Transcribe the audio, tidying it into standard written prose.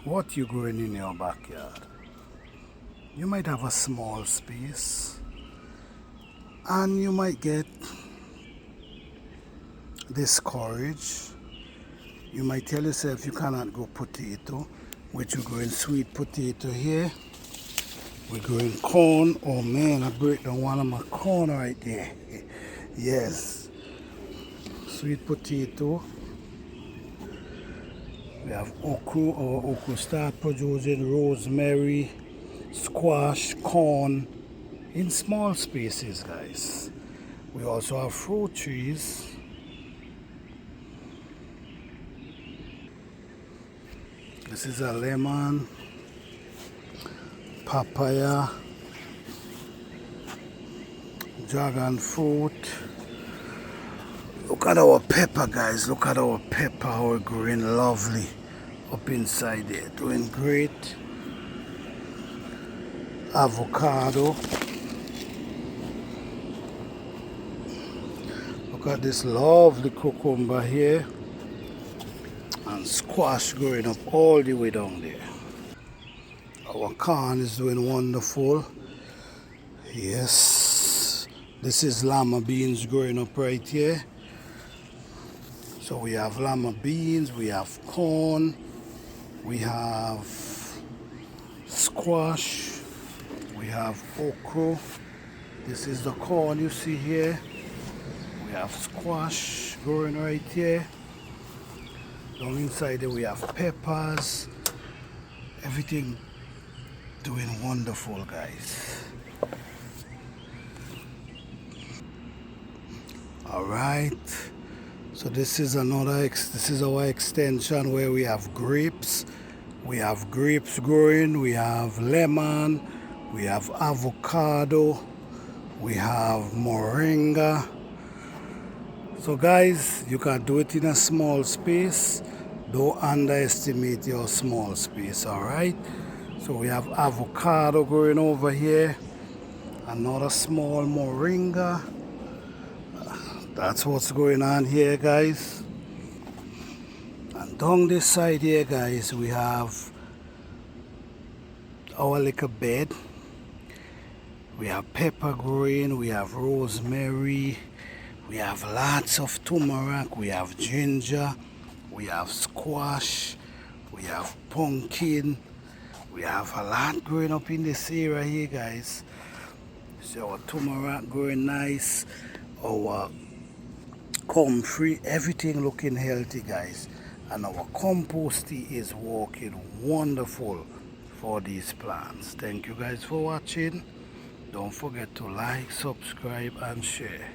what you growing in your backyard. You might have a small space and you might get discouraged. You might tell yourself you cannot grow potato, which we're growing sweet potato here. We're growing corn. Oh man, I break down one of my corn right there. Yes, sweet potato. We have okra. Our okra start producing rosemary, squash, corn in small spaces, guys. We also have fruit trees. This is a lemon, papaya, dragon fruit. Look at our pepper, guys. Look at our pepper, how we're growing lovely up inside there. Doing great. Avocado. Look at this lovely cucumber here. And squash growing up all the way down there. Our corn is doing wonderful. Yes. This is lima beans growing up right here. So we have lima beans, we have corn, we have squash, we have okra. This is the corn you see here. We have squash growing right here. Down inside there we have peppers. Everything doing wonderful, guys. All right. So this is this is our extension where we have grapes. We have grapes growing, we have lemon, we have avocado, we have moringa. So guys, you can do it in a small space. Don't underestimate your small space, all right? So we have avocado growing over here, another small moringa. That's what's going on here, guys. And down this side here, guys, we have our little bed. We have pepper growing, we have rosemary, we have lots of turmeric, we have ginger, we have squash, we have pumpkin. We have a lot growing up in this area here, guys. So our turmeric growing nice, our comfrey, everything looking healthy, guys. And our composting is working wonderful for these plants. Thank you guys for watching. Don't forget to like, subscribe and share.